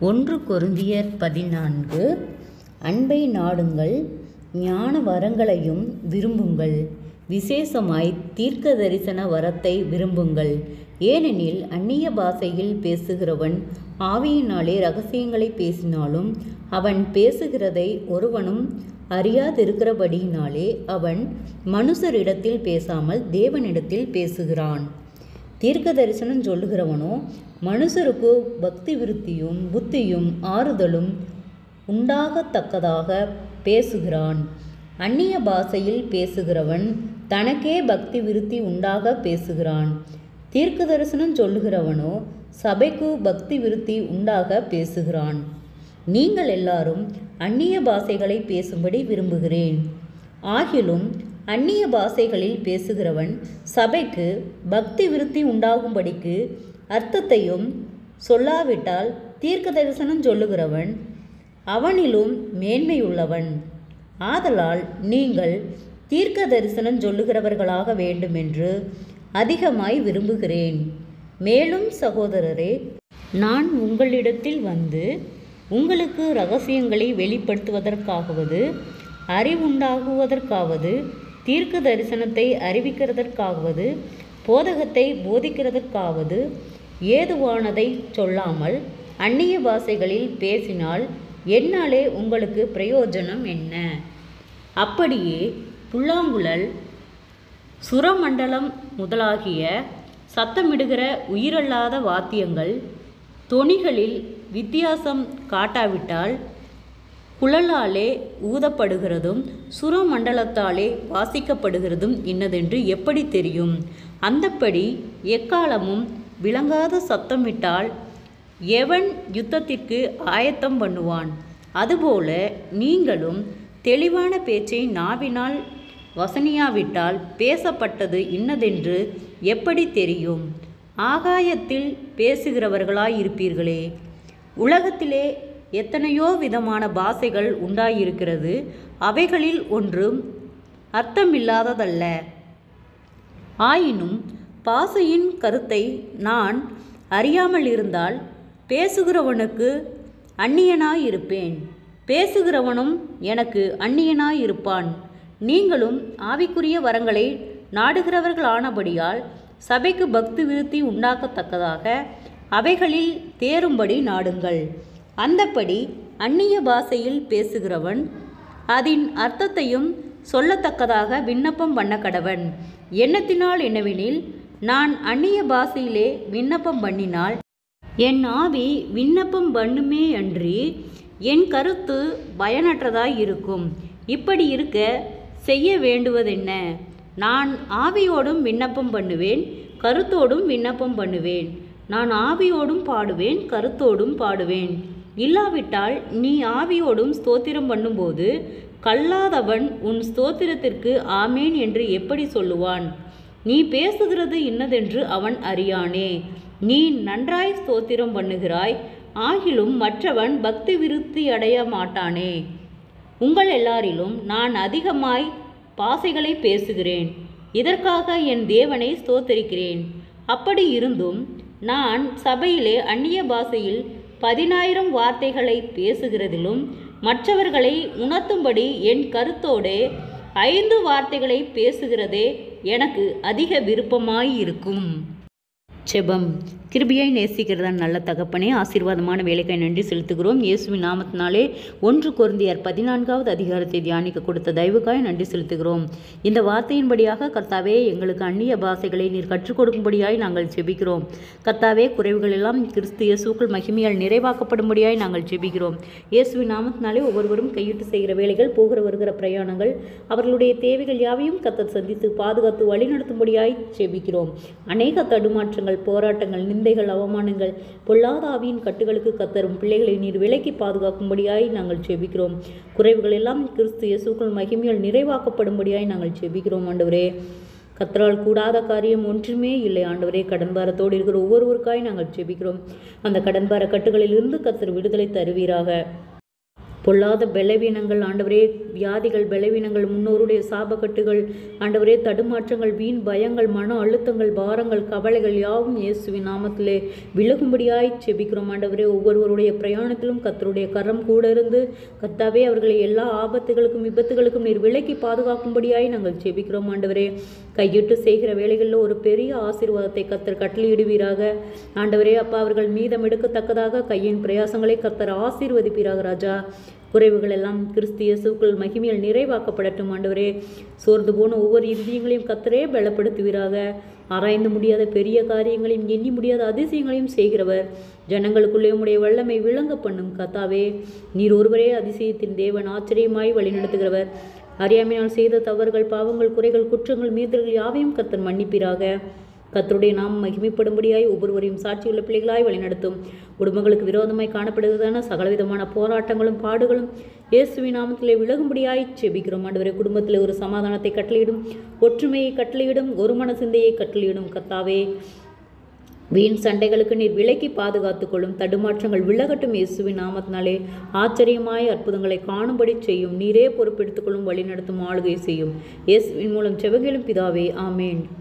ஒன்று கொரிந்தியர் 14. அன்பை நாடுங்கள், ஞான வரங்களையும் விரும்புங்கள், விசேஷமாய் தீர்க்க தரிசன வரத்தை விரும்புங்கள். ஏனெனில் அந்நிய பாஷையில் பேசுகிறவன் ஆவியினாலே இரகசியங்களை பேசினாலும் அவன் பேசுகிறதை ஒருவனும் அறியாதிருக்கிறபடியினாலே அவன் மனுஷரிடத்தில் பேசாமல் தேவனிடத்தில் பேசுகிறான். தீர்க்க தரிசனம் சொல்லுகிறவனோ மனுஷருக்கு பக்தி விருத்தியும் புத்தியும் ஆறுதலும் உண்டாகத்தக்கதாக பேசுகிறான். அந்நிய பாஷையில் பேசுகிறவன் தனக்கே பக்தி விருத்தி உண்டாக பேசுகிறான். தீர்க்க தரிசனம் சொல்லுகிறவனோ சபைக்கு பக்தி விருத்தி உண்டாக பேசுகிறான். நீங்கள் எல்லாரும் அந்நிய பாஷைகளை பேசும்படி விரும்புகிறேன். ஆகிலும் அந்நிய பாஷைகளில் பேசுகிறவன் சபைக்கு பக்தி விருத்தி உண்டாகும்படிக்கு அர்த்தத்தையும் சொல்லாவிட்டால் தீர்க்க தரிசனம் சொல்லுகிறவன் அவனிலும் மேன்மையுள்ளவன். ஆதலால் நீங்கள் தீர்க்க தரிசனம் சொல்லுகிறவர்களாக வேண்டுமென்று அதிகமாய் விரும்புகிறேன். மேலும் சகோதரரே, நான் உங்களிடத்தில் வந்து உங்களுக்கு இரகசியங்களை வெளிப்படுத்துவதற்காகவது, அறிவுண்டாகுவதற்காவது, தீர்க்க தரிசனத்தை அறிவிக்கிறதற்காகவது, போதகத்தை போதிக்கிறதற்காவது ஏதுவானதை சொல்லாமல் அந்நிய பாஷைகளில் பேசினால் என்னாலே உங்களுக்கு பிரயோஜனம் என்ன? அப்படியே புல்லாங்குழல், சுரமண்டலம் முதலாகிய சத்தமிடுகிற உயிரல்லாத வாத்தியங்கள் தொனிகளில் வித்தியாசம் காட்டாவிட்டால் குழலாலே ஊதப்படுகிறதும் சுரமண்டலத்தாலே வாசிக்கப்படுகிறதும் இன்னதென்று எப்படி தெரியும்? அந்தப்படி எக்காலமும் விளங்காத சத்தமிட்டால் எவன் யுத்தத்திற்கு ஆயத்தம் பண்ணுவான்? அதுபோல நீங்களும் தெளிவான பேச்சை நாவினால் வசனியாவிட்டால் பேசப்பட்டது இன்னதென்று எப்படி தெரியும்? ஆகாயத்தில் பேசுகிறவர்களாயிருப்பீர்களே. உலகத்திலே எத்தனையோ விதமான பாஷைகள் உண்டாயிருக்கிறது. அவைகளில் ஒன்றும் அர்த்தமில்லாததல்ல. ஆயினும் பாஷையின் கருத்தை நான் அறியாமல் இருந்தால் பேசுகிறவனுக்கு அந்நியனாயிருப்பேன், பேசுகிறவனும் எனக்கு அந்நியனாயிருப்பான். நீங்களும் ஆவிக்குரிய வரங்களை நாடுகிறவர்களானபடியால் சபைக்கு பக்தி விருத்தி உண்டாக்கத்தக்கதாக அவைகளில் தேரும்படி நாடுங்கள். அந்தப்படி அந்நிய பாஷையில் பேசுகிறவன் அதன் அர்த்தத்தையும் சொல்லத்தக்கதாக விண்ணப்பம் பண்ண கடவன். எண்ணத்தினால் என்னவெனில், நான் அந்நிய பாஷையிலே விண்ணப்பம் பண்ணினால் என் ஆவி விண்ணப்பம் பண்ணுமே அன்றி என் கருத்து பயனற்றதாய் இருக்கும். இப்படி இருக்க செய்ய வேண்டுவதென்ன? நான் ஆவியோடும் விண்ணப்பம் பண்ணுவேன், கருத்தோடும் விண்ணப்பம் பண்ணுவேன். நான் ஆவியோடும் பாடுவேன், கருத்தோடும் பாடுவேன். இல்லாவிட்டால் நீ ஆவியோடும் ஸ்தோத்திரம் பண்ணும்போது கல்லாதவன் உன் ஸ்தோத்திரத்திற்கு ஆமேன் என்று எப்படி சொல்லுவான்? நீ பேசுகிறது இன்னதென்று அவன் அறியானே. நீ நன்றாய் ஸ்தோத்திரம் பண்ணுகிறாய், ஆகிலும் மற்றவன் பக்தி விருத்தி அடைய மாட்டானே. உங்கள் எல்லாரிலும் நான் அதிகமாய் பாஷைகளை பேசுகிறேன். இதற்காக என் தேவனை ஸ்தோத்தரிக்கிறேன். அப்படி இருந்தும் நான் சபையிலே அந்நிய பாஷையில் 10,000 வார்த்தைகளை பேசுகிறதிலும் மற்றவர்களை உணர்த்தும்படி என் கருத்தோடே 5 வார்த்தைகளை பேசுகிறதே எனக்கு அதிக விருப்பமாயிருக்கும். செபம். கிருபையாய் நேசிக்கிறதா நல்ல தகப்பனே, ஆசீர்வாதமான வேலைக்காய் நன்றி செலுத்துகிறோம். இயேசுவின் நாமத்தினாலே 1 கொரிந்தியர் 14வது அதிகாரத்தை தியானிக்க கொடுத்த தயவுக்காய் நன்றி செலுத்துகிறோம். இந்த வார்த்தையின்படியாக கர்த்தாவே, எங்களுக்கு அந்நிய பாஷைகளை நீர் கற்றுக் கொடுக்கும்படியாய் நாங்கள் செபிக்கிறோம். கர்த்தாவே, குறைவுகள் எல்லாம் கிறிஸ்து இயேசுக்குள் மகிமையால் நிறைவாக்கப்படும்படியாய் நாங்கள் செபிக்கிறோம். இயேசுவின் நாமத்தினாலே ஒவ்வொருவரும் கையிட்டு செய்கிற வேலைகள், போகிற வருகிற பிரயாணங்கள், அவர்களுடைய தேவைகள் யாவையும் கர்த்தர் சந்தித்து பாதுகாத்து வழிநடத்தும்படியாய் செபிக்கிறோம். அநேக தடுமாற்றங்கள், போராட்டங்கள், நிந்தைகள், அவமானங்கள், பொல்லாத ஆவியின் கட்டுகளுக்கு கத்தரும் பிள்ளைகளை நீர் விலக்கி பாதுகாக்கும்படியாய் நாங்கள் செபிக்கிறோம். குறைவுகள் எல்லாம் கிறிஸ்து இயேசுக்குள் மகிமையால் நிறைவாக்கப்படும்படியாய் நாங்கள் செபிக்கிறோம். ஆண்டவரே, கத்தரால் கூடாத காரியம் ஒன்றுமே இல்லை. ஆண்டவரே, கடன்பாரத்தோடு இருக்கிற ஒவ்வொருவருக்காய் நாங்கள் செபிக்கிறோம். அந்த கடன்பார கட்டுகளிலிருந்து கத்தர் விடுதலை தருவீராக. பொல்லாத பலவீனங்கள் ஆண்டவரே, வியாதிகள், பலவீனங்கள், முன்னோருடைய சாபக்கட்டுகள் ஆண்டவரே, தடுமாற்றங்கள், வீண் பயங்கள், மன அழுத்தங்கள், பாரங்கள், கவலைகள் யாவும் இயேசுவின் நாமத்திலே விலகும்படியாய் செபிக்கிறோம் ஆண்டவரே. ஒவ்வொருவருடைய பிரயாணத்திலும் கர்த்தருடைய கரம் கூட இருந்து கர்த்தாவே அவர்களை எல்லா ஆபத்துகளுக்கும் விபத்துகளுக்கும் நீர் விலக்கி பாதுகாக்கும்படியாய் நாங்கள் செபிக்கிறோம் ஆண்டவரே. கையிட்டு செய்கிற வேலைகளில் ஒரு பெரிய ஆசீர்வாதத்தை கர்த்தர் கட்டளையிடுவீராக ஆண்டவரே. அப்பா, அவர்கள் மீதம் எடுக்கத்தக்கதாக கையின் பிரயாசங்களை கர்த்தர் ஆசீர்வதிப்பீராக ராஜா. குறைவுகள் எல்லாம் கிறிஸ்து இயேசுவுக்குள் மகிமையில் நிறைவாக்கப்படட்டும் ஆண்டவரே. சோர்ந்து போன ஒவ்வொரு இருதயங்களையும் கர்த்தரே பலப்படுத்துவீராக. ஆராய்ந்து முடியாத பெரிய காரியங்களையும் எண்ணி முடியாத அதிசயங்களையும் செய்கிறவர், ஜனங்களுக்குள்ளே உடைய வல்லமை விளங்க பண்ணும் கர்த்தாவே. நீர் ஒருவரே அதிசயத்தின் தேவன், ஆச்சரியமாய் வழிநடத்துகிறவர். அறியாமையினால் செய்த தவறுகள், பாவங்கள், குறைகள், குற்றங்கள், மீறல்கள் யாவையும் கர்த்தர் மன்னிப்பீராக. கர்த்தருடைய நாமம் மகிமைப்படும்படியாய் ஒவ்வொருவரையும் சாட்சியுள்ள பிள்ளைகளாய் வழிநடத்தும். குடும்பங்களுக்கு விரோதமாய் காணப்படுவதான சகலவிதமான போராட்டங்களும் பாடுகளும் இயேசுவின் நாமத்திலே விலகும்படியாய் செபிக்கிறோம் ஆண்டவரே. குடும்பத்தில் ஒரு சமாதானத்தை கட்டளையிடும், ஒற்றுமையை கட்டளையிடும், ஒரு மன சிந்தையை கட்டளையிடும் கர்த்தாவே. வீண் சண்டைகளுக்கு நீர் விலக்கி பாதுகாத்துக் கொள்ளும். தடுமாற்றங்கள் விலகட்டும் இயேசுவின் நாமத்தினாலே. ஆச்சரியமாய் அற்புதங்களை காணும்படி செய்யும். நீரே பொறுப்பெடுத்துக் கொள்ளும், வழி நடத்தும், ஆளுகை செய்யும். இயேசுவின் மூலம் செவங்களும் பிதாவே, ஆமேன்.